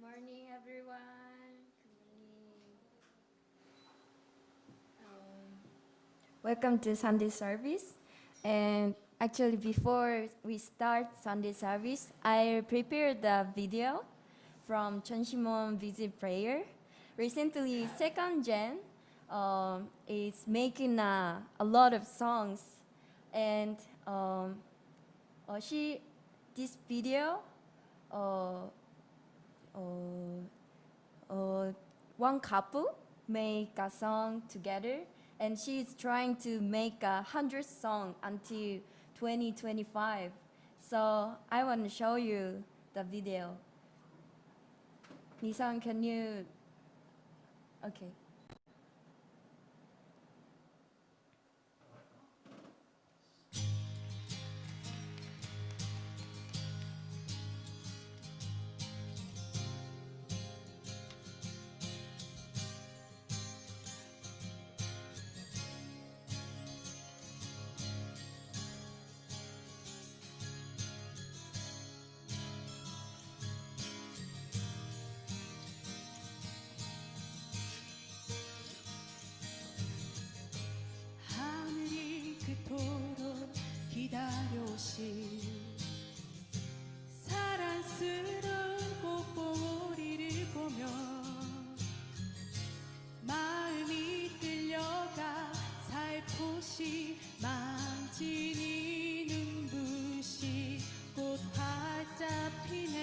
morning, everyone. Good morning. Welcome to Sunday service. And actually, before we start Sunday service, I prepared the video from Chonshimon Visit Prayer. Recently, Second Gen is making a lot of songs, and this video. Uh, uh, One couple make a song together, and she's trying to make 100 song until 2025. So I want to show you the video. Nissan, can you? Okay. 하늘이 그토록 기다려오신 사랑스러운 꽃봉오리를 보며 마음이 끌려가 살포시 만지니 눈부시 꽃 활짝 피네.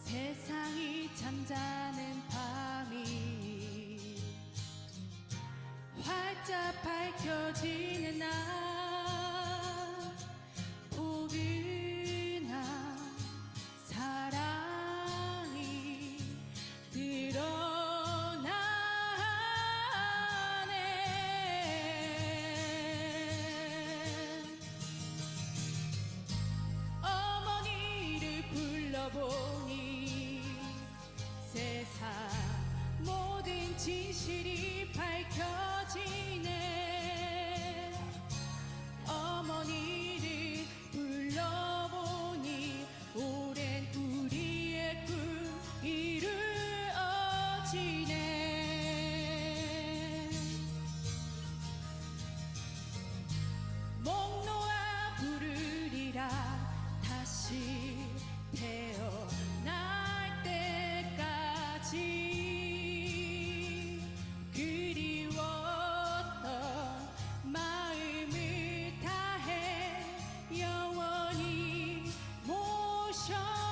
세상이 잠자는 밤이 활짝 밝혀지는 날, 포근한 사랑이 드러나네. 어머니를 불러보니 세상 모든 진실이 밝혀지네. 어머니를 불러보니 오랜 우리의 꿈 이루어지네. 목 놓아 부르리라 다시 태어날 때까지. 그리웠던 마음을 다해 영원히 모셔가리.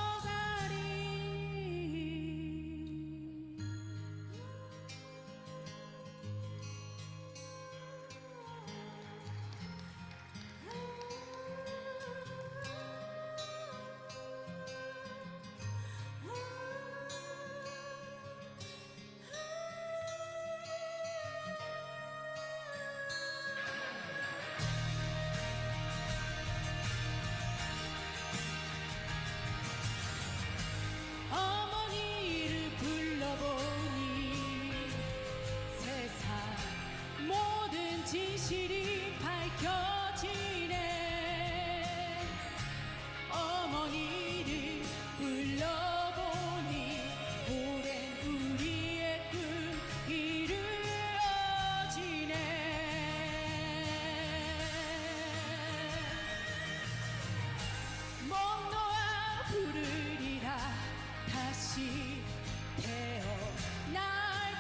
어머니를 불러보니 세상 모든 진실이 밝혀지네. 어머니를 불러보니 오랜 우리의 꿈 이루어지네. 목 놓아 부르리라 다시 태어날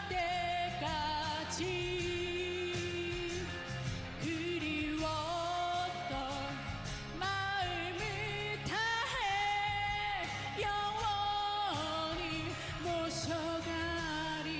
때까지. 그리웠던 마음을 다해 영원히 모셔가리.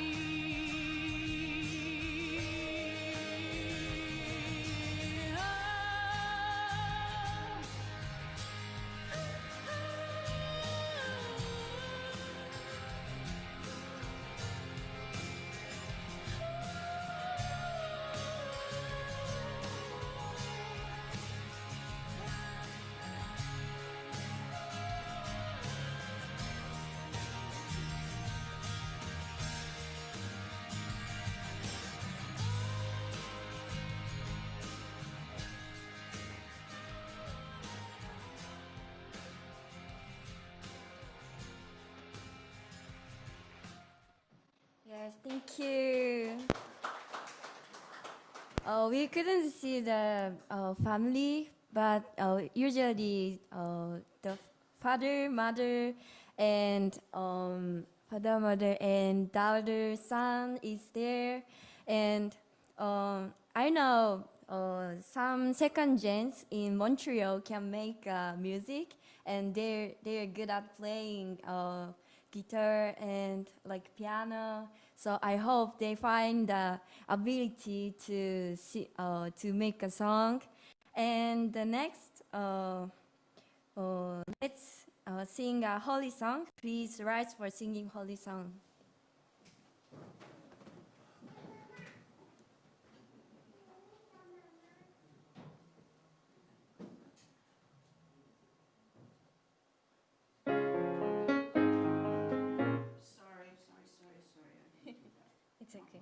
Yes, thank you. We couldn't see the family, but usually the father, mother, and father, mother, and daughter, son is there, and I know some second gens in Montreal can make music, and they're good at playing guitar and like piano. So I hope they find the ability to make a song. And the next, let's sing a holy song. Please rise for singing holy song. Sorry. It's okay.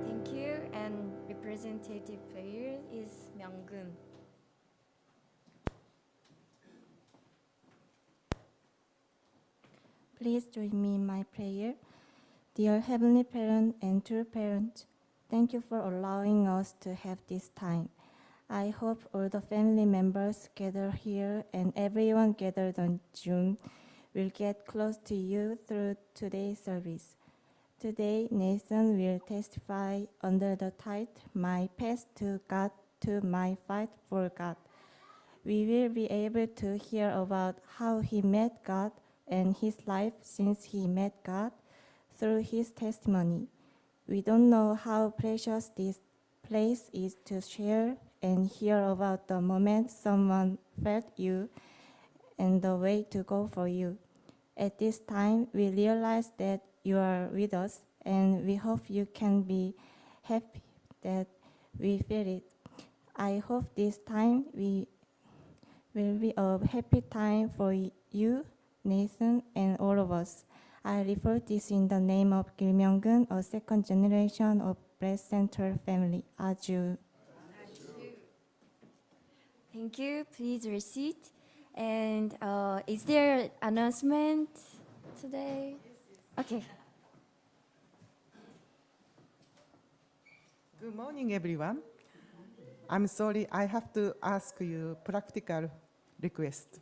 Thank you. And representative player is Myung-gun. Please join me in my prayer. Dear Heavenly Parent and true parent, thank you for allowing us to have this time. I hope all the family members gathered here and everyone gathered on Zoom will get close to you through today's service. Today, Nathan will testify under the title, My Path to God to My Fight for God. We will be able to hear about how he met God and his life since he met God through his testimony. We don't know how precious this place is to share and hear about the moment someone felt you and the way to go for you. At this time, we realize that you are with us, and we hope you can be happy that we feel it. I hope this time will be a happy time for you, Nathan, and all of us. I refer this in the name of Kim Myung-gun, a second generation of breast center family. Aju. Thank you. Please receipt. And is there announcement today? Okay. Good morning, everyone. I'm sorry, I have to ask you practical request.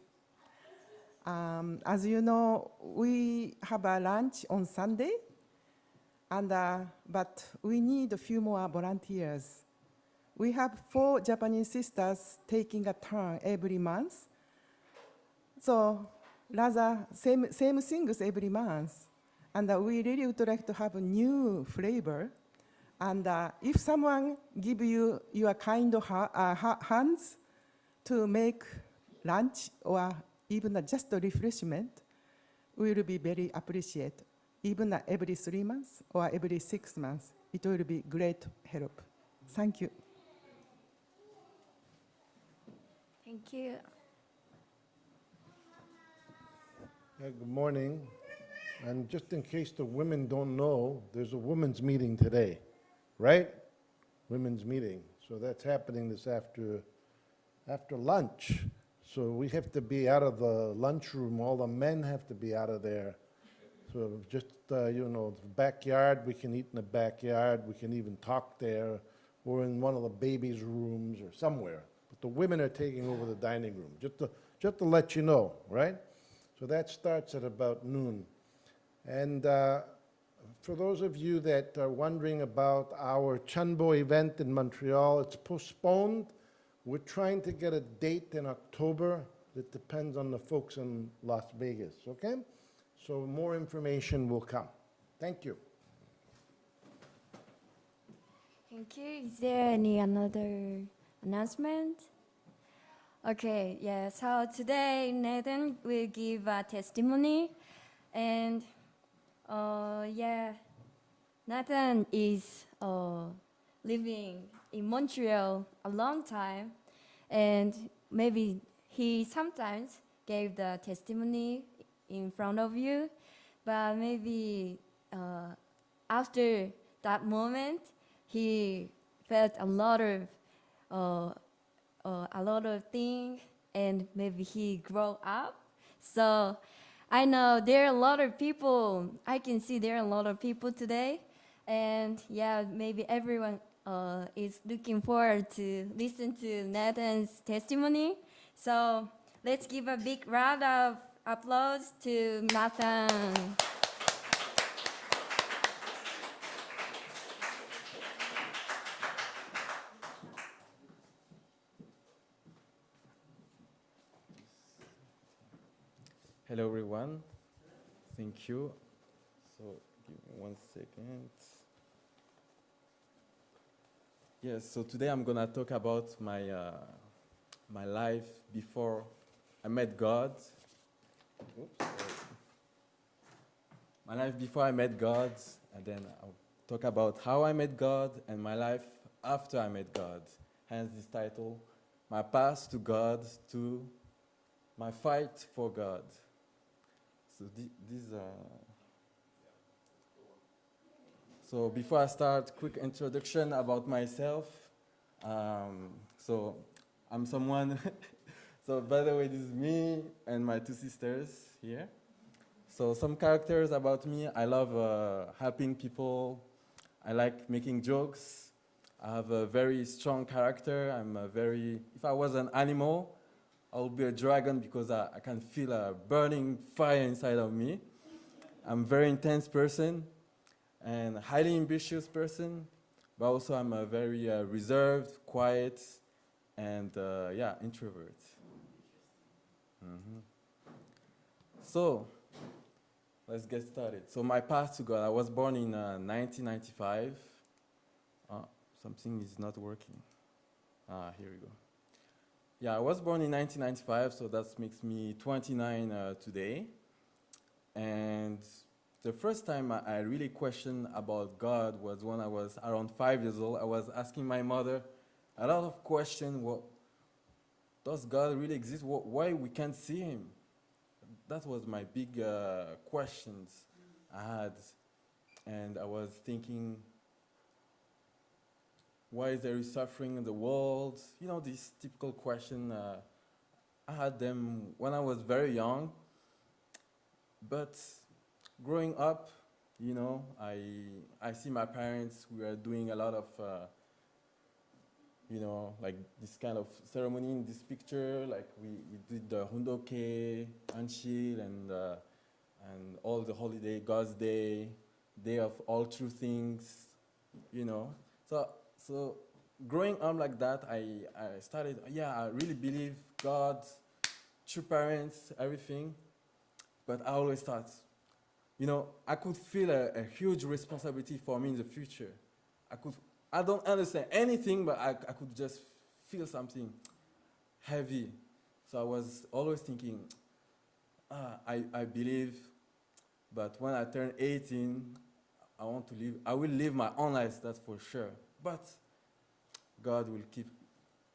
As you know, we have a lunch on Sunday, and but we need a few more volunteers. We have 4 Japanese sisters taking a turn every month. So rather same things every month. And we really would like to have a new flavor. And if someone give you your kind of hands to make lunch or even just a refreshment, we will be very appreciated. Even every 3 months or every 6 months, it will be great help. Thank you. Thank you. Good morning. And just in case the women don't know, there's a women's meeting today, right? Women's meeting. So that's happening this after lunch. So we have to be out of the lunchroom. All the men have to be out of there. So just, the backyard, we can eat in the backyard. We can even talk there or in one of the babies' rooms or somewhere. But the women are taking over the dining room, just to let you know, right? So that starts at about noon. And for those of you that are wondering about our Chunbo event in Montreal, it's postponed. We're trying to get a date in October. It depends on the folks in Las Vegas, okay? So more information will come. Thank you. Thank you. Is there any another announcement? Okay, yeah, so today Nathan will give a testimony. And yeah, Nathan is living in Montreal a long time. And maybe he sometimes gave the testimony in front of you. But maybe after that moment, he felt a lot of things, and maybe he grew up. So I know there are a lot of people. I can see there are a lot of people today, and yeah, maybe everyone is looking forward to listen to Nathan's testimony. So let's give a big round of applause to Nathan. Hello everyone, thank you. So give me 1 second. Yes, so today I'm gonna talk about my life before I met God. Oops, sorry. My life before I met God, and then I'll talk about how I met God and my life after I met God. Hence this title, My Path to God, to My Fight for God. So So before I start, quick introduction about myself. So I'm someone. So by the way, this is me and my 2 sisters here. So some characters about me: I love helping people. I like making jokes. I have a very strong character. If I was an animal, I would be a dragon because I can feel a burning fire inside of me. I'm a very intense person and a highly ambitious person, but also I'm a very reserved, quiet, and introvert. So let's get started. So my path to God, I was born in 1995. Something is not working. Here we go. Yeah, I was born in 1995, so that makes me 29 today. And the first time I really questioned about God was when I was around 5 years old. I was asking my mother a lot of questions. What, does God really exist? Why we can't see him? That was my big questions I had. And I was thinking, why is there suffering in the world? You know, this typical question. I had them when I was very young. But growing up, you know, I see my parents. We are doing a lot of, you know, like this kind of ceremony in this picture. Like we did the Hundoke, Anshil, and all the holiday, God's Day, Day of All True Things, you know. So growing up like that, I started. Yeah, I really believe God, true parents, everything. But I always thought, you know, I could feel a huge responsibility for me in the future. I don't understand anything, but I could just feel something heavy. So I was always thinking, I believe, but when I turn 18, I will live my own life, that's for sure. But God will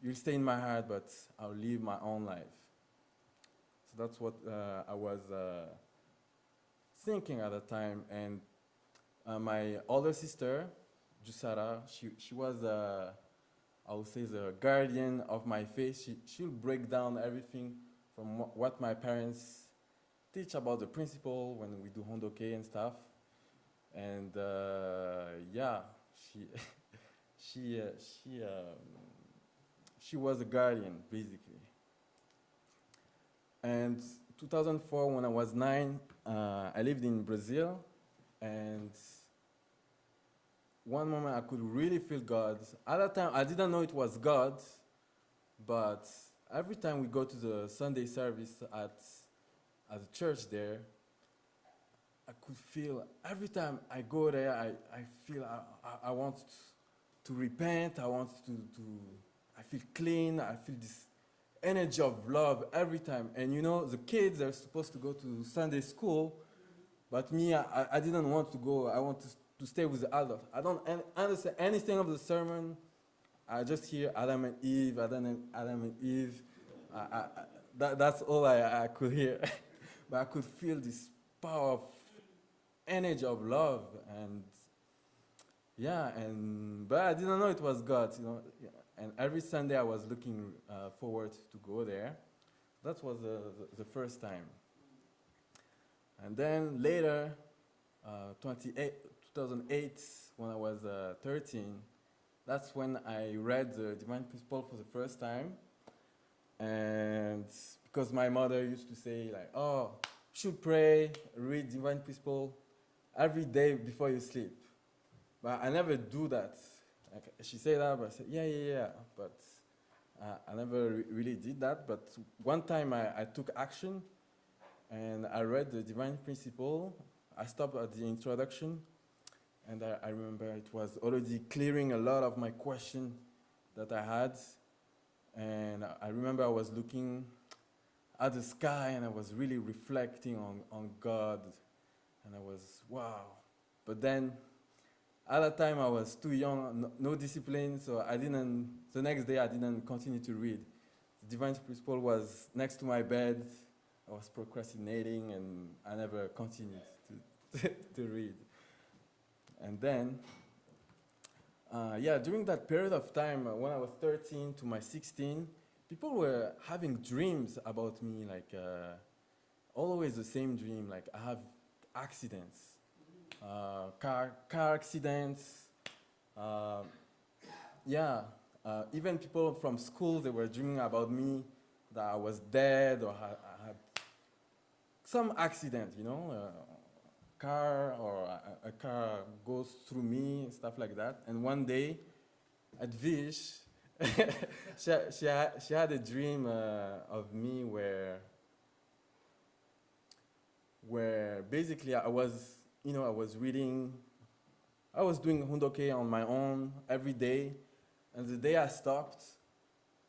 you'll stay in my heart, but I'll live my own life. So that's what I was thinking at the time. And my older sister, Jusara, she was, I would say, the guardian of my faith. She'll break down everything from what my parents teach about the principle when we do Hondoke and stuff. And yeah, she, she, she was a guardian, basically. And 2004, when I was 9, I lived in Brazil, and one moment I could really feel God. At that time, I didn't know it was God, but every time we go to the Sunday service at the church there, I could feel, every time I go there, I feel I want to repent, I feel clean, I feel this energy of love every time. And you know, the kids are supposed to go to Sunday school, but me, I didn't want to go. I want to stay with the adults. I don't understand anything of the sermon. I just hear Adam and Eve, Adam and Eve. That's all I could hear. But I could feel this power of energy of love, and yeah, but I didn't know it was God, you know. And every Sunday I was looking forward to go there. That was the first time. And then later, 2008, when I was 13, that's when I read the Divine Principle for the first time. And because my mother used to say, like, oh, you should pray, read Divine Principle every day before you sleep. But I never do that. Like, she said that, but I said, yeah. But I never really did that. But one time I took action, and I read the Divine Principle. I stopped at the introduction, and I remember it was already clearing a lot of my questions that I had. And I remember I was looking at the sky, and I was really reflecting on God. And I was, wow. But then, at that time, I was too young, no discipline, so the next day I didn't continue to read. The Divine Principle was next to my bed. I was procrastinating, and I never continued to read. And then, during that period of time, when I was 13 to my 16, people were having dreams about me, like always the same dream, like I have accidents, car accidents, even people from school, they were dreaming about me, that I was dead, or I had some accident, you know, car, or a car goes through me, stuff like that. And one day, at Vish, she had a dream of me where basically I was reading, I was doing Hundoke on my own every day, and the day I stopped,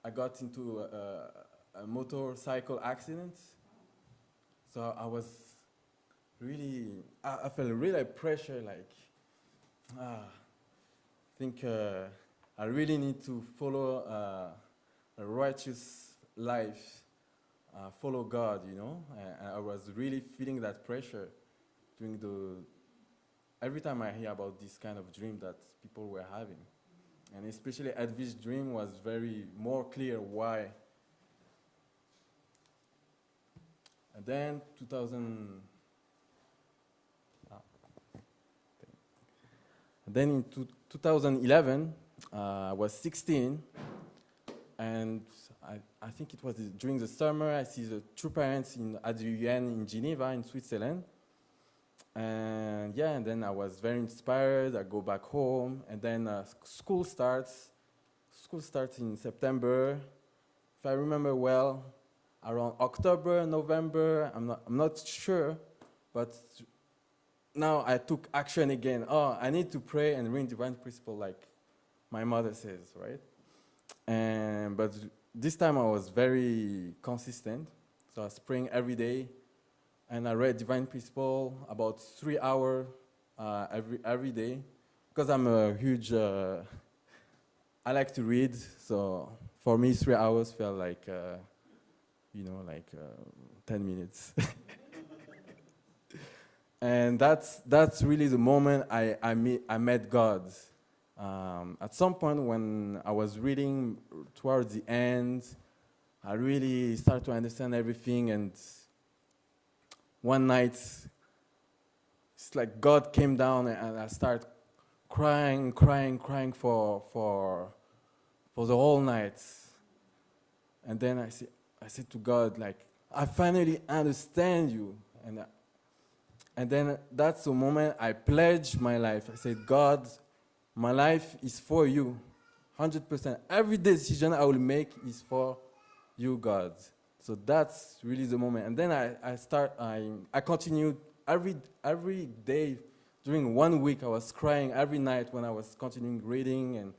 I got into a motorcycle accident. So I was really, I felt really pressure, like, I think I really need to follow a righteous life, follow God, you know. I was really feeling that pressure during every time I hear about this kind of dream that people were having. And especially Edwidge's dream was very more clear why. And then 2011, I was 16, and I think it was during the summer. I see the true parents at the UN in Geneva, in Switzerland. And yeah, and then I was very inspired. I go back home, and then school starts. School starts in September. If I remember well, around October, November, I'm not sure, but now I took action again. Oh, I need to pray and read divine principle like my mother says, right? But this time I was very consistent. So I was praying every day, and I read divine principle about 3 hours every day, because I'm a huge, I like to read, so for me 3 hours felt like, 10 minutes. And that's really the moment I met God. At some point when I was reading towards the end, I really started to understand everything, and one night, it's like God came down and I started crying for the whole night. And then I said to God, like, I finally understand you. And then that's the moment I pledged my life. I said, God, my life is for you, 100%. Every decision I will make is for you, God. So that's really the moment. And then I continued every day. During 1 week, I was crying every night when I was continuing reading and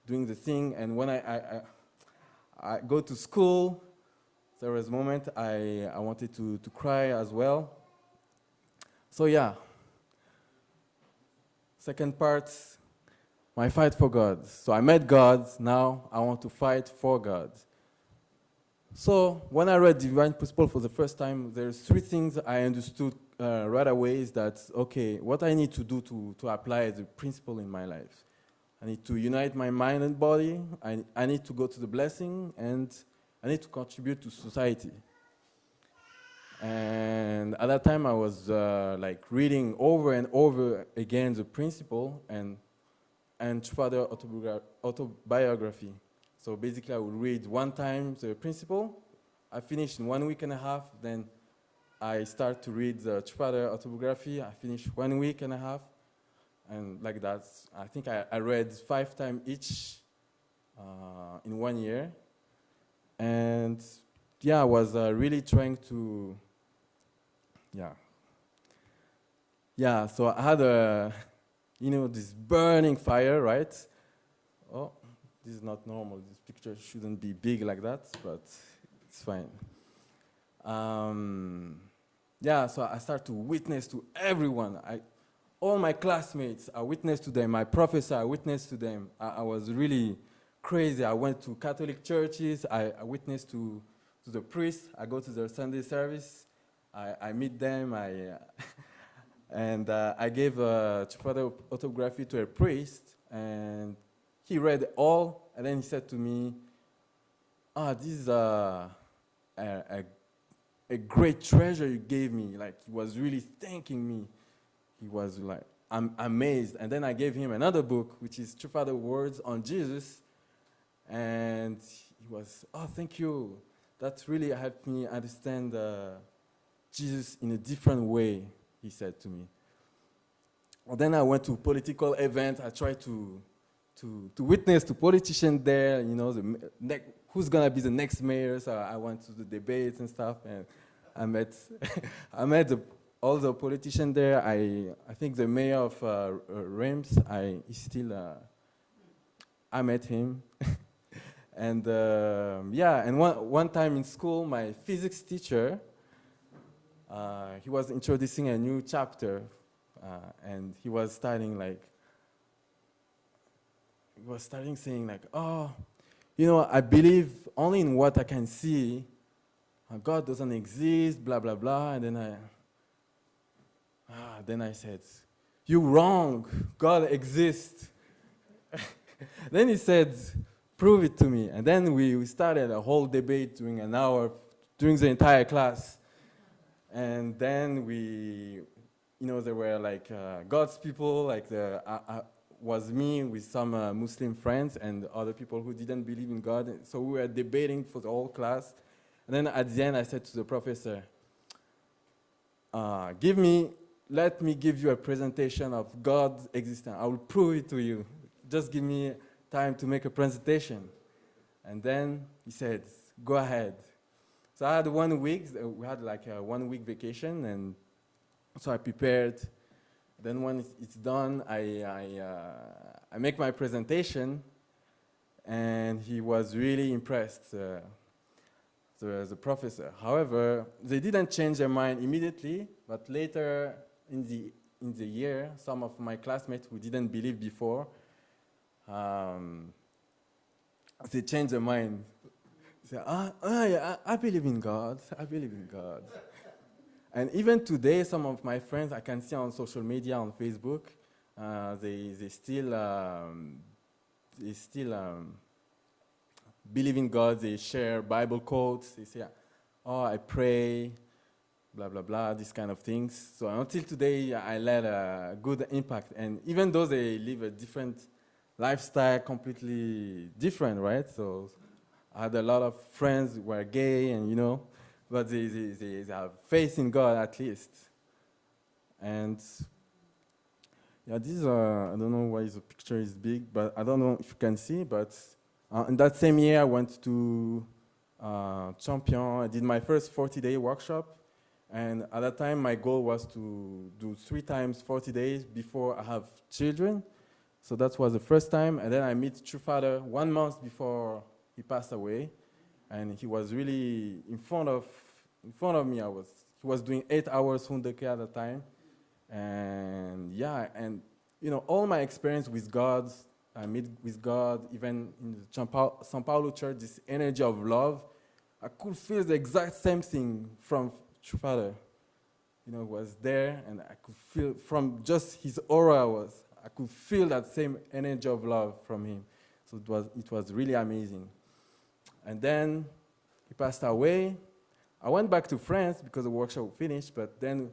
doing the thing. And when I go to school, there was a moment I wanted to cry as well. So yeah, second part, my fight for God. So I met God, now I want to fight for God. So when I read Divine Principle for the first time, there's 3 things I understood right away is that, okay, what I need to do to apply the principle in my life. I need to unite my mind and body, I need to go to the blessing, and I need to contribute to society. And at that time I was like reading over and over again the principle and further autobiography. So basically I would read 1 time the principle, I finished in 1 week and a half, then I start to read the further autobiography, I finished 1 week and a half, and like that. I think I read 5 times each in 1 year. And yeah, I was really trying to, so I had this burning fire, right? Oh, this is not normal. This picture shouldn't be big like that, but it's fine. So I started to witness to everyone. All my classmates, I witnessed to them. My professor, I witnessed to them. I was really crazy. I went to Catholic churches. I witnessed to the priests. I go to their Sunday service. I meet them. I gave a further autobiography to a priest, and he read it all, and then he said to me, this is a great treasure you gave me. Like, he was really thanking me. He was like, I'm amazed. And then I gave him another book, which is True Father Words on Jesus, and he was, thank you. That really helped me understand Jesus in a different way, he said to me. And then I went to political events. I tried to witness to politicians there, who's going to be the next mayor. So I went to the debates and stuff, and I met all the politicians there. I think the mayor of Reims, I met him. And yeah, and one time in school, my physics teacher, he was introducing a new chapter, and he was starting saying like, oh, you know, I believe only in what I can see. God doesn't exist, blah blah blah. And then I said, "You wrong. God exists." Then he said, "Prove it to me." And then we started a whole debate during an hour, during the entire class. And then there were like God's people, like was me with some Muslim friends and other people who didn't believe in God. And so we were debating for the whole class. And then at the end, I said to the professor, let me give you a presentation of God's existence. I will prove it to you. Just give me time to make a presentation. And then he said, go ahead. So I had 1 week. We had like a 1 week vacation, and so I prepared. Then when it's done, I make my presentation, and he was really impressed, the professor. However, they didn't change their mind immediately, but later in the year, some of my classmates who didn't believe before, they changed their mind. They said, yeah, I believe in God. I believe in God. And even today, some of my friends I can see on social media, on Facebook, they still believe in God. They share Bible quotes. They say, "Oh, I pray," blah blah blah, these kind of things. So until today, I led a good impact. And even though they live a different lifestyle, completely different, right? So I had a lot of friends who were gay, and but they have faith in God at least. And yeah, this I don't know why the picture is big, but I don't know if you can see, but in that same year I went to Champion. I did my first 40-day workshop, and at that time my goal was to do 3 times 40 days before I have children. So that was the first time, and then I met True Father 1 month before he passed away. And he was really in front of me. He was doing 8 hours Hundeke at the time. And yeah, and all my experience with God, I meet with God, even in the São Paulo church, this energy of love, I could feel the exact same thing from True Father. Was there, and I could feel from just his aura I could feel that same energy of love from him. So it was really amazing. And then he passed away. I went back to France because the workshop finished, but then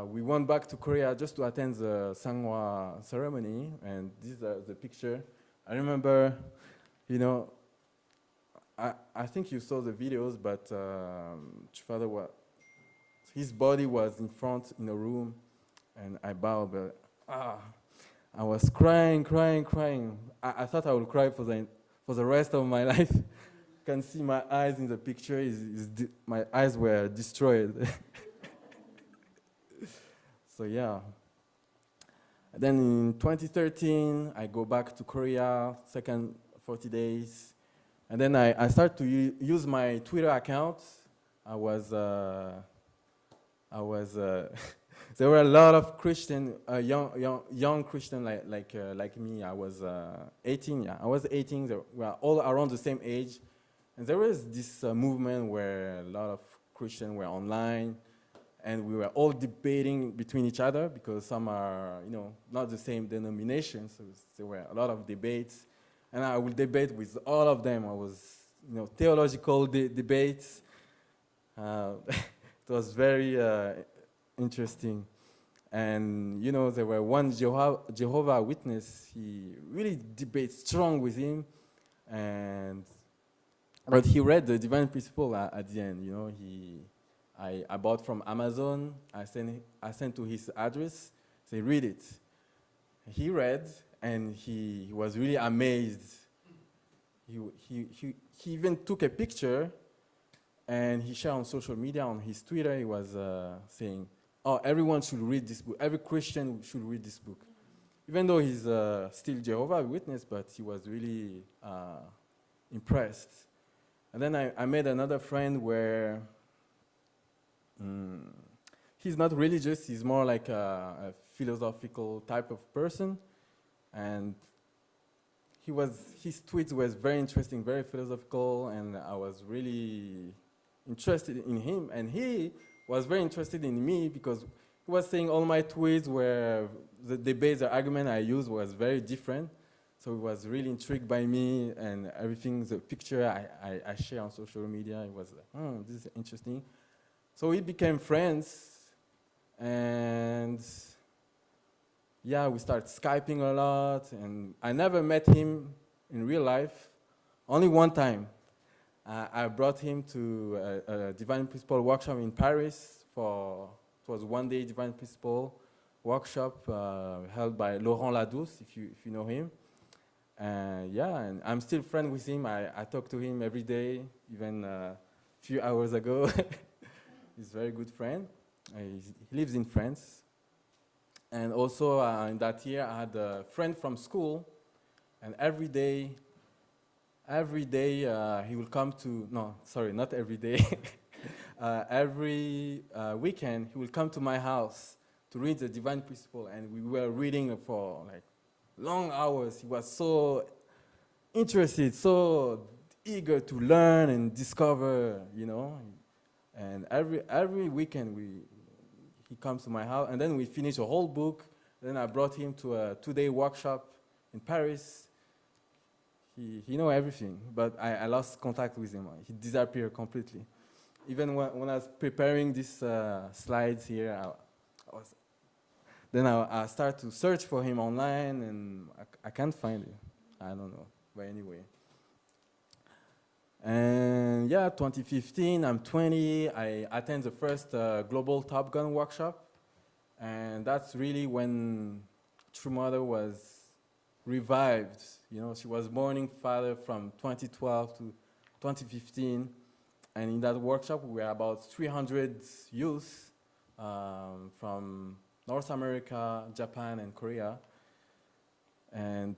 we went back to Korea just to attend the Sangwa ceremony, and this is the picture. I remember, I think you saw the videos, but Father, his body was in front in a room, and I bowed, but I was crying. I thought I would cry for the rest of my life. You can see my eyes in the picture. My eyes were destroyed. So yeah. And then in 2013, I go back to Korea, second 40 days. And then I start to use my Twitter account. There were a lot of Christian, young Christian like me. I was 18. Yeah, I was 18. We were all around the same age, and there was this movement where a lot of Christians were online, and we were all debating between each other because some are, not the same denomination. So there were a lot of debates, and I would debate with all of them. I was, theological debates. It was very interesting. And, there were one Jehovah Witness. He really debates strong with him. But he read the Divine Principle at the end. I bought from Amazon. I sent to his address. Say, read it. He read, and he was really amazed. He even took a picture, and he shared on social media, on his Twitter. He was saying, "Oh, everyone should read this book. Every Christian should read this book." Even though he's still Jehovah's Witness, but he was really impressed. And then I made another friend where he's not religious, he's more like a philosophical type of person. And his tweets was very interesting, very philosophical, and I was really interested in him. And he was very interested in me because he was saying all my tweets were, the debate, the argument I used was very different. So he was really intrigued by me and everything, the picture I share on social media, it was like, this is interesting. So we became friends, and yeah, we started Skyping a lot, and I never met him in real life, only one time. I brought him to a Divine Principle workshop in Paris it was one-day Divine Principle workshop held by Laurent Ladouce, if you know him. Yeah, and I'm still friends with him. I talk to him every day, even a few hours ago. He's a very good friend. He lives in France. And also in that year, I had a friend from school, and every day he will come to, no, sorry, not every day. Every weekend, he will come to my house to read the Divine Principle, and we were reading for like long hours. He was so interested, so eager to learn and discover, you know. And every weekend he comes to my house, and then we finish a whole book. Then I brought him to a 2-day workshop in Paris. He know everything, but I lost contact with him. He disappeared completely. Even when I was preparing these slides here, I started to search for him online, and I can't find him. I don't know, but anyway. And yeah, 2015, I'm 20. I attend the first Global Top Gun workshop, and that's really when True Mother was revived. You know, she was mourning father from 2012 to 2015, and in that workshop, we were about 300 youth from North America, Japan, and Korea. And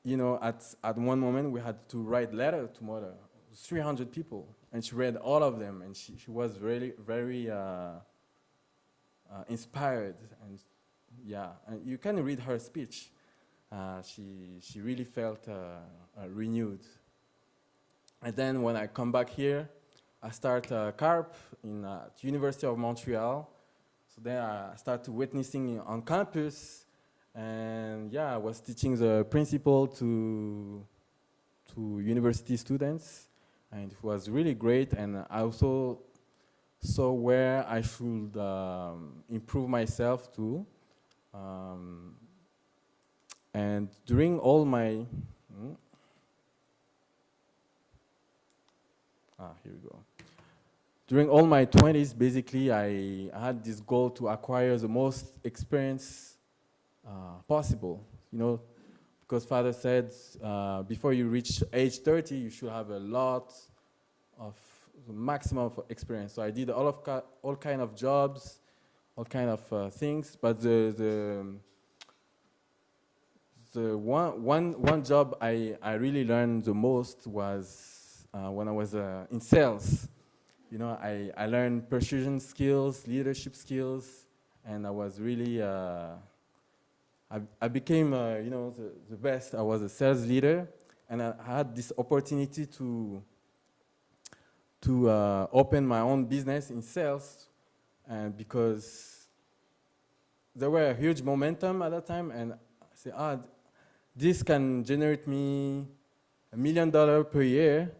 you know, at one moment we had to write letter to mother, 300 people, and she read all of them, and she was really very inspired, and yeah, and you can read her speech. She really felt renewed. And then when I come back here, I start CARP in University of Montreal. So then I started witnessing on campus, and yeah, I was teaching the principle to university students, and it was really great. And I also saw where I should improve myself too. And during all my here we go. During all my 20s, basically, I had this goal to acquire the most experience possible. You know, because Father said before you reach age 30, you should have a lot of the maximum of experience. So I did all kind of jobs, all kind of things, but the one job I really learned the most was when I was in sales. You know, I learned persuasion skills, leadership skills, and I was really, I became, you know, the best. I was a sales leader, and I had this opportunity to open my own business in sales, and because there were a huge momentum at that time, and I said, this can generate me $1 million per year.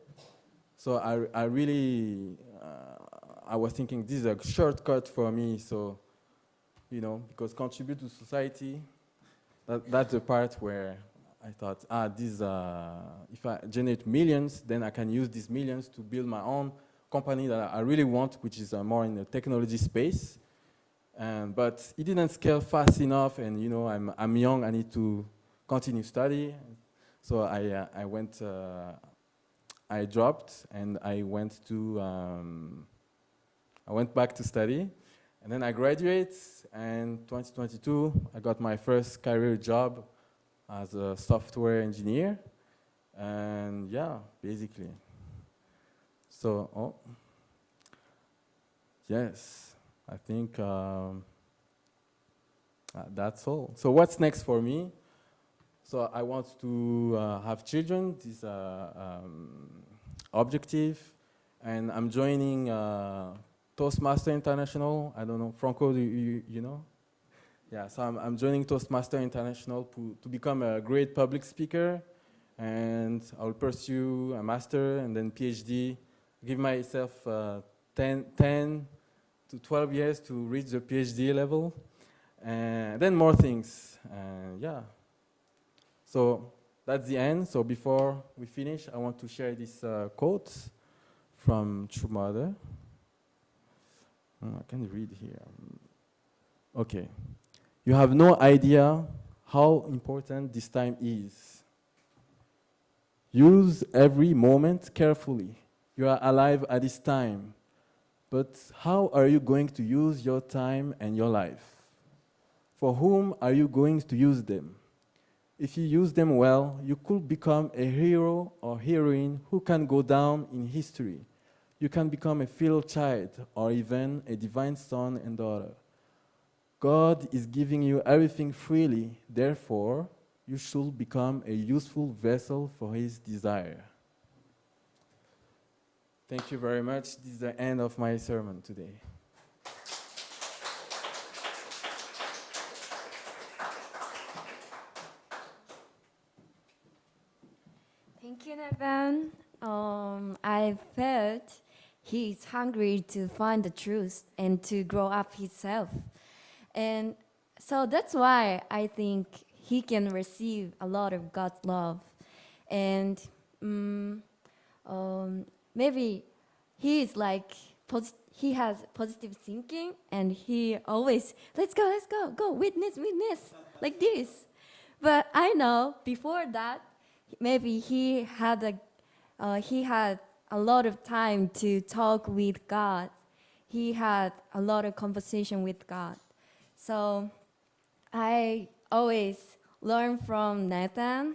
So I really, I was thinking this is a shortcut for me. So, you know, because contribute to society, that's the part where I thought, this, if I generate millions, then I can use these millions to build my own company that I really want, which is more in the technology space. But it didn't scale fast enough, and you know, I'm young, I need to continue study. So I dropped, and I went back to study, and then I graduated, and 2022, I got my first career job as a software engineer, And yeah, basically. So, yes, I think that's all. So what's next for me? So I want to have children, this objective, and I'm joining Toastmaster International. I don't know, Franco, you know? Yeah, so I'm joining Toastmaster International to become a great public speaker, and I'll pursue a master and then PhD. Give myself 10 to 12 years to reach the PhD level, and then more things. And yeah, so that's the end. So before we finish, I want to share this quote from True Mother. I can read here. Okay. You have no idea how important this time is. Use every moment carefully. You are alive at this time. But how are you going to use your time and your life? For whom are you going to use them? If you use them well, you could become a hero or heroine who can go down in history. You can become a filial child or even a divine son and daughter. God is giving you everything freely, therefore, you should become a useful vessel for His desire. Thank you very much. This is the end of my sermon today. Thank you, Nathan. I felt he's hungry to find the truth and to grow up himself. And so that's why I think he can receive a lot of God's love. And maybe he is like, he has positive thinking and he always, let's go, witness, like this. But I know before that, maybe he had a lot of time to talk with God. He had a lot of conversation with God. So I always learn from Nathan,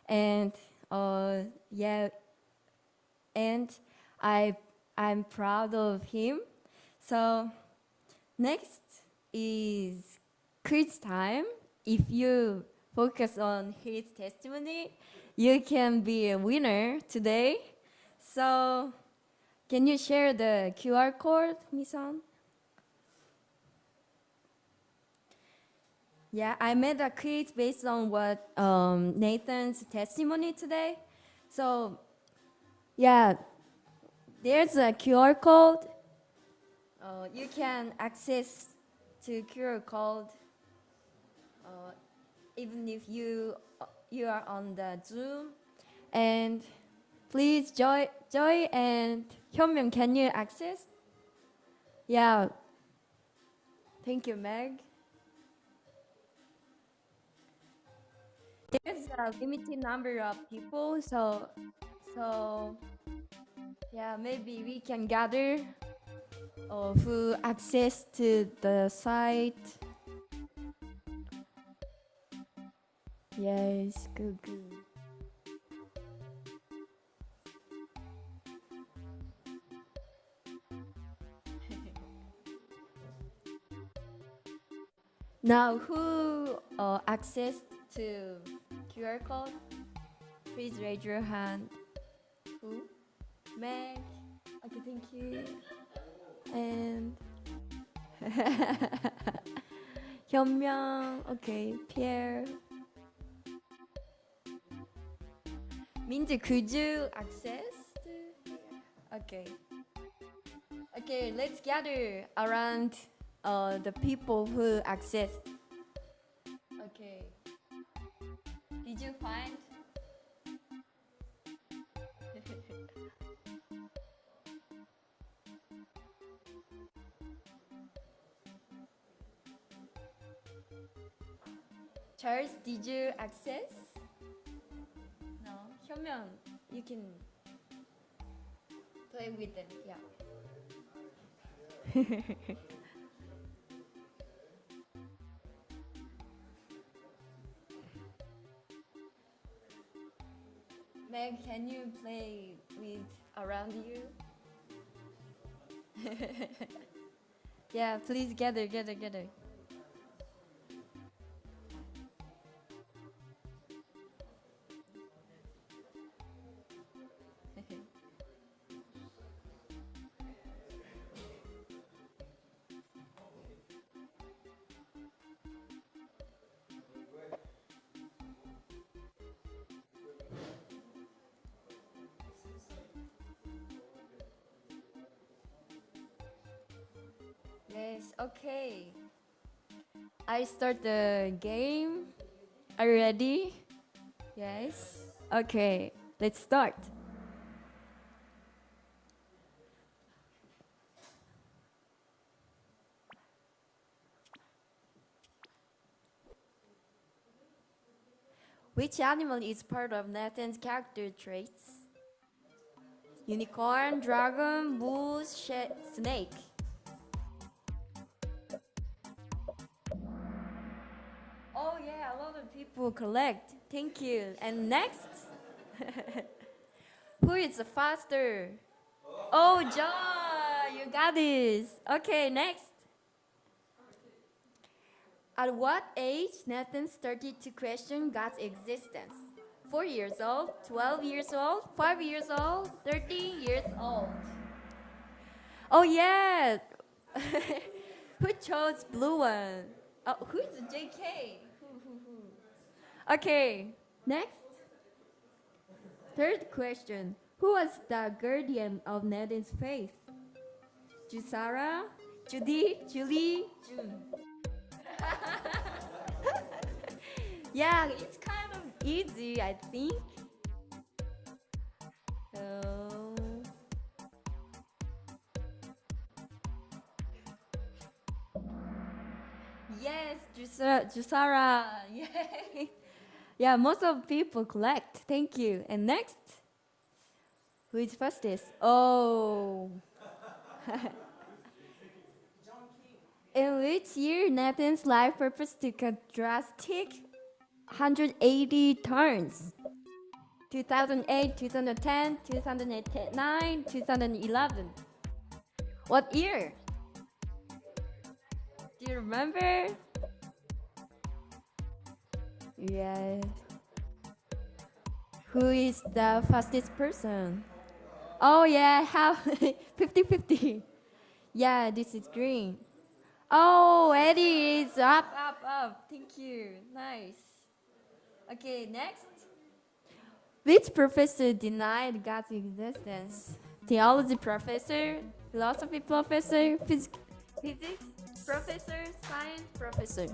and yeah, and I'm proud of him. So next is quiz time. If you focus on his testimony, you can be a winner today. So can you share the QR code, Misan? Yeah, I made a quiz based on what Nathan's testimony today. So yeah, there's a QR code. You can access to QR code even if you are on the Zoom. And please, Joy and Hyunmyeon, can you access? Yeah. Thank you, Meg. There's a limited number of people, so yeah, maybe we can gather who access to the site. Yes, good. Now, who access to QR code? Please raise your hand. Who? Meg. Okay, thank you. And 현명. Okay, Pierre. Minji, could you access? Okay. Okay, let's gather around the people who access. Okay. Did you find? Charles, did you access? No. 현명, you can play with them. Yeah. Meg, can you play with around you? Yeah, please gather. Yes, okay. I start the game. Are you ready? Yes. Okay, let's start. Which animal is part of Nathan's character traits? Unicorn, dragon, moose, snake. Oh yeah, a lot of people collect. Thank you. And next, who is faster? Oh, John, you got this. Okay, next. At what age Nathan started to question God's existence? 4 years old, 12 years old, 5 years old, 13 years old. Oh yeah. Who chose blue one? Oh, who's JK? Who? Okay, next. Third question. Who was the guardian of Nathan's faith? Jusara, Judy, Julie, June. Yeah, it's kind of easy, I think. So, yes, Jusara. Yay. Yeah, most of people collect. Thank you. And next, who is fastest? Oh. In which year Nathan's life purpose took a drastic 180 turns? 2008, 2010, 2009, 2011. What year? Do you remember? Yes. Who is the fastest person? Oh yeah, how 50-50. Yeah, this is green. Oh, Eddie is up. Thank you. Nice. Okay, next. Which professor denied God's existence? Theology professor, philosophy professor, physics professor, science professor.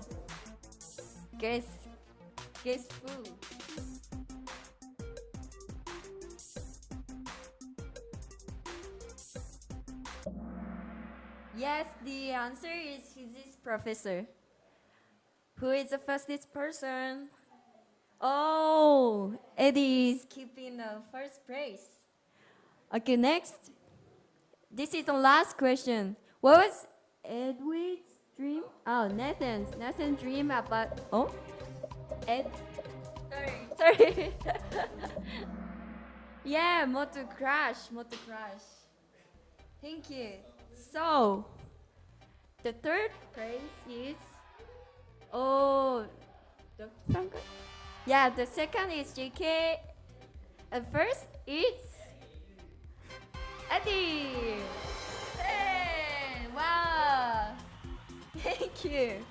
Guess, guess who? Yes, the answer is physics professor. Who is the fastest person? Oh, Eddie is keeping the first place. Okay, next. This is the last question. What was Edward's dream? Oh, Nathan's dream about. Oh, Ed. Sorry. Yeah, motor crash. Thank you. So, the third place is. Oh, the second. Yeah, the second is JK. And first is Eddie. Hey, wow. Thank you.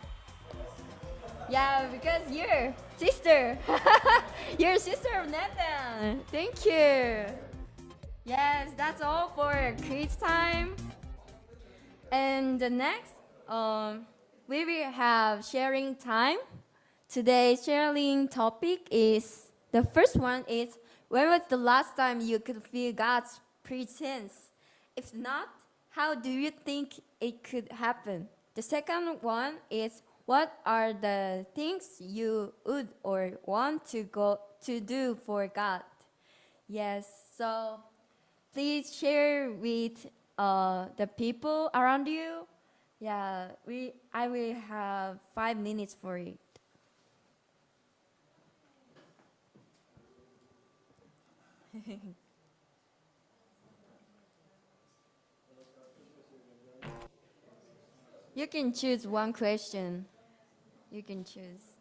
Yeah, because you're sister. You're sister of Nathan. Thank you. Yes, that's all for quiz time. And the next, we will have sharing time. Today's sharing topic is the first one is when was the last time you could feel God's presence? If not, how do you think it could happen? The second one is what are the things you would or want to go to do for God? Yes, so please share with the people around you. Yeah, I will have 5 minutes for it. You can choose one question. You can choose.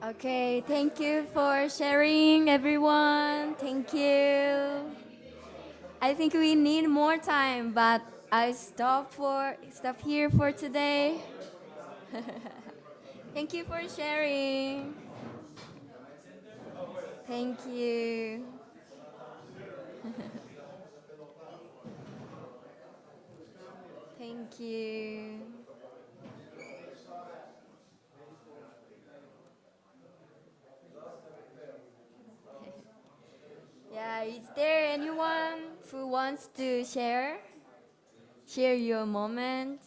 Okay, thank you for sharing, everyone. Thank you. I think we need more time, but I stop here for today. Thank you for sharing. Thank you. Thank you. Yeah, is there anyone who wants to share? Share your moment?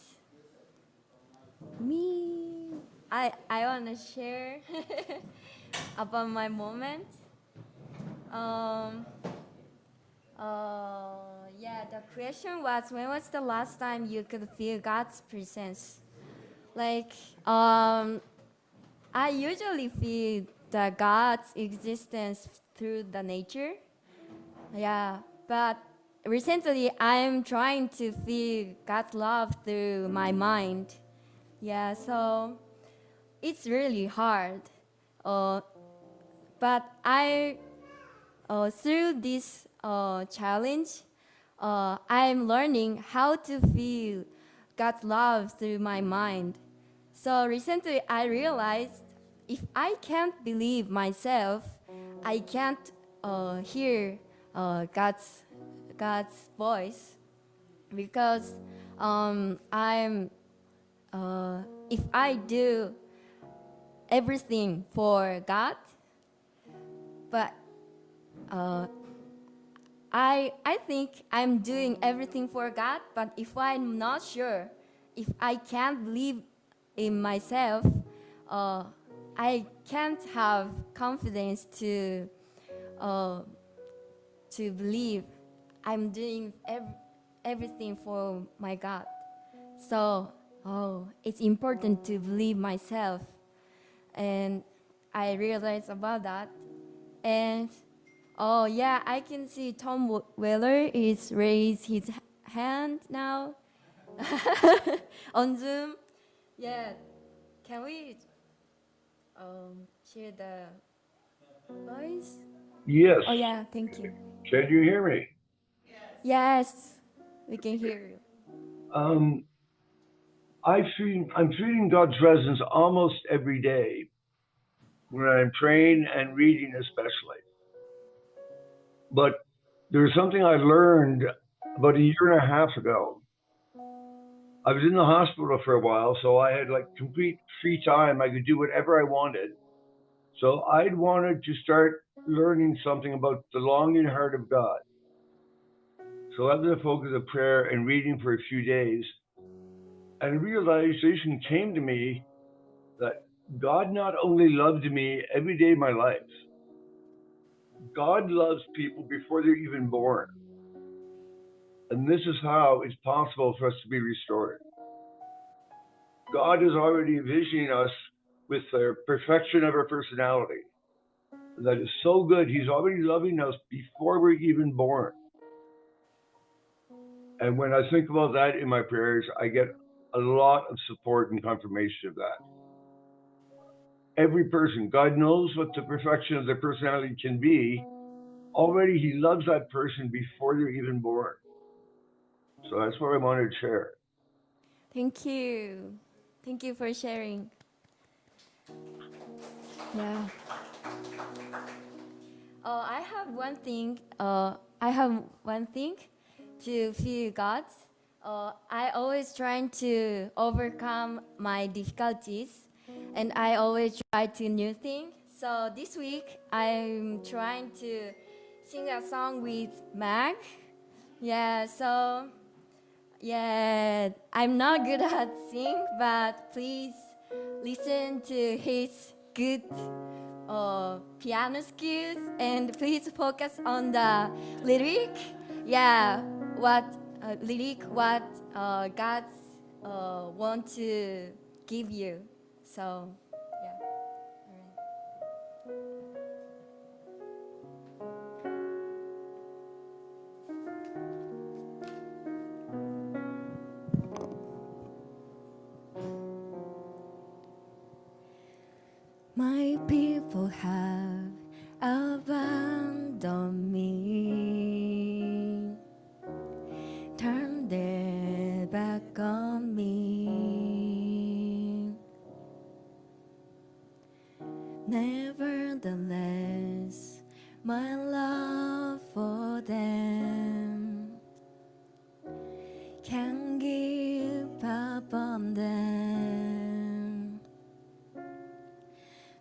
Me. I wanna share about my moment. Um, yeah, the question was, when was the last time you could feel God's presence? Like, I usually feel the God's existence through the nature. Yeah, but recently I'm trying to feel God's love through my mind. Yeah, so it's really hard. Uh, but through this challenge, I'm learning how to feel God's love through my mind. So recently, I realized if I can't believe myself, I can't hear God's voice, because I'm if I do everything for God, but uh, I think I'm doing everything for God, but if I'm not sure, if I can't believe in myself, uh, I can't have confidence uh, to believe I'm doing everything for my God. So, it's important to believe myself, and I realized about that. And oh yeah, I can see Tom Weller is raised his hand now on Zoom. Yeah, can we share the voice? Yes. Oh yeah, thank you. Can you hear me? Yes, we can hear you. Um, I'm feeling God's presence almost every day when I'm praying and reading, especially. But there's something I learned about a year and a half ago. I was in the hospital for a while, so I had like complete free time. I could do whatever I wanted. So I'd wanted to start learning something about the longing heart of God. So that was the focus of prayer and reading for a few days. And a realization came to me that God not only loved me every day of my life, God loves people before they're even born. And this is how it's possible for us to be restored. God is already envisioning us with the perfection of our personality. That is so good. He's already loving us before we're even born. And when I think about that in my prayers, I get a lot of support and confirmation of that. Every person, God knows what the perfection of their personality can be. Already, He loves that person before they're even born. So that's what I wanted to share. Thank you. Thank you for sharing. Yeah. I have one thing. I have one thing to feel God. I always trying to overcome my difficulties, and I always try to new things. So this week I'm trying to sing a song with Mag. Yeah. So yeah, I'm not good at sing, but please listen to his good piano skills, and please focus on the lyric. Yeah, what what God want to give you. So yeah. All right. My people abandon me, turn their back on me. Nevertheless, my love for them can give up on them.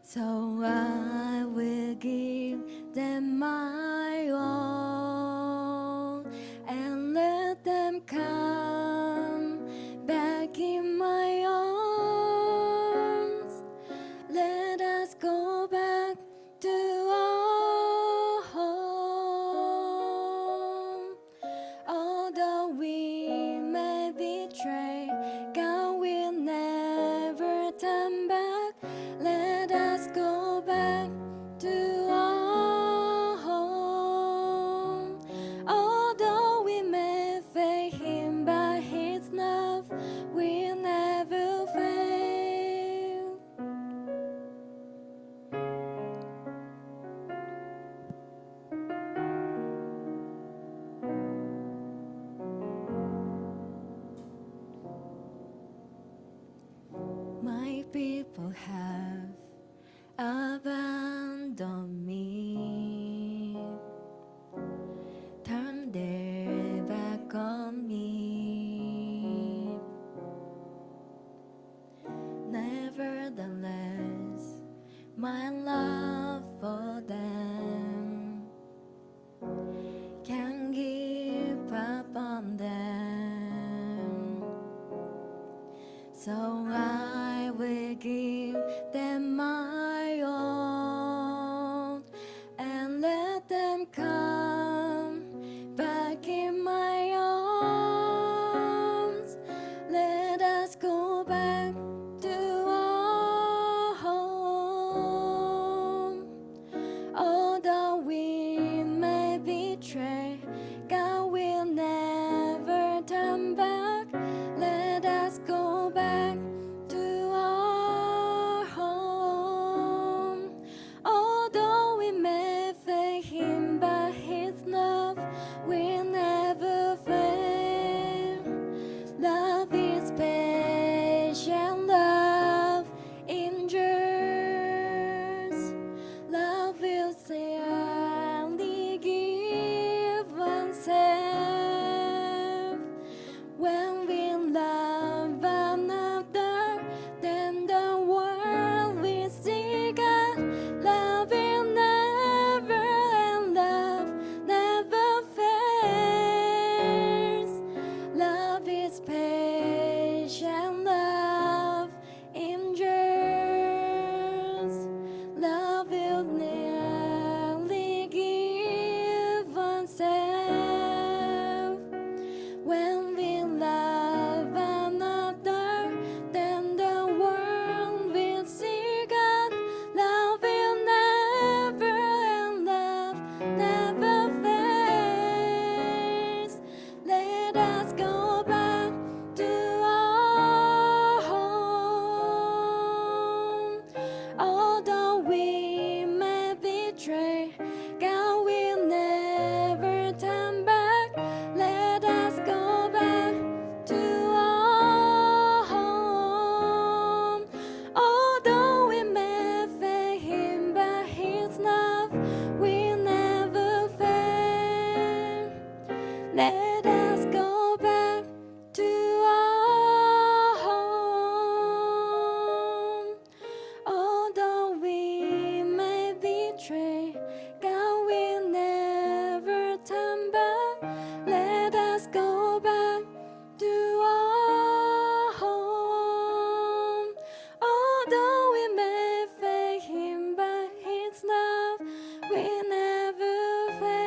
So I will give them my all and let them come back in my arms. Let us go back to our home. Although we may betray, God will never turn back. Let us go back to our home. Although we may fail Him, but His love will never fail. My people have abandoned me, turn their back on me. Nevertheless, my love for them can give up on them. So I will give them my all and let them come back in my arms. Let us go back to our home. Although we may betray, God will never turn back. Let us go back to our home. Although we may fail Him, but His love will never fail. Love is patient, love endures. Love will sadly give oneself. When we love another, then the world will see God. Love will never end, love never fails. Love is patient, love endures. Love will nearly give oneself. When we love another, then the world will see God. Love will never end, love never fails. Let us go back to our home. Although we may betray, God will never turn back. Let us go back to our home. Although we may fail Him, but His love will never fail. Let us go back to our home. Although we may betray, God will never turn back. Let us go back to our home. Although we may fail Him, but His love will never fail.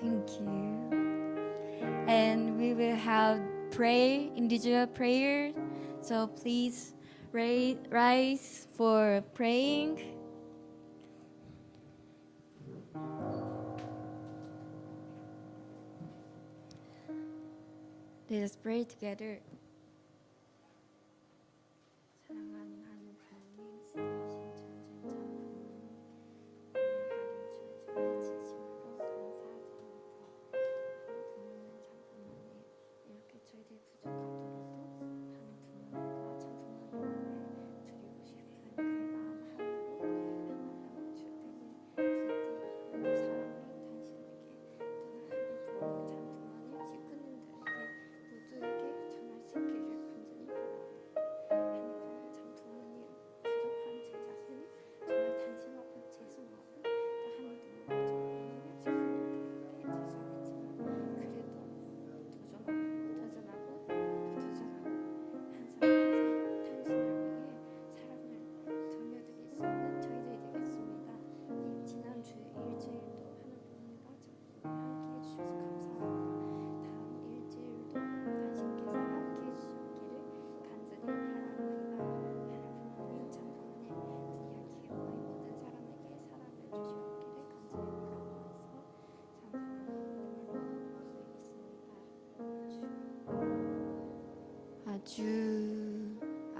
Thank you. And we will have individual prayer. So please rise for praying. Let us pray together. 사랑하는 하나님, 지혜하신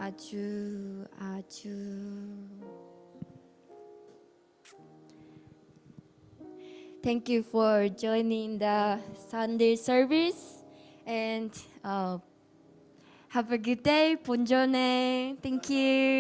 아주 아주 Thank you for joining the Sunday service and have a good day. 본전에. Thank you.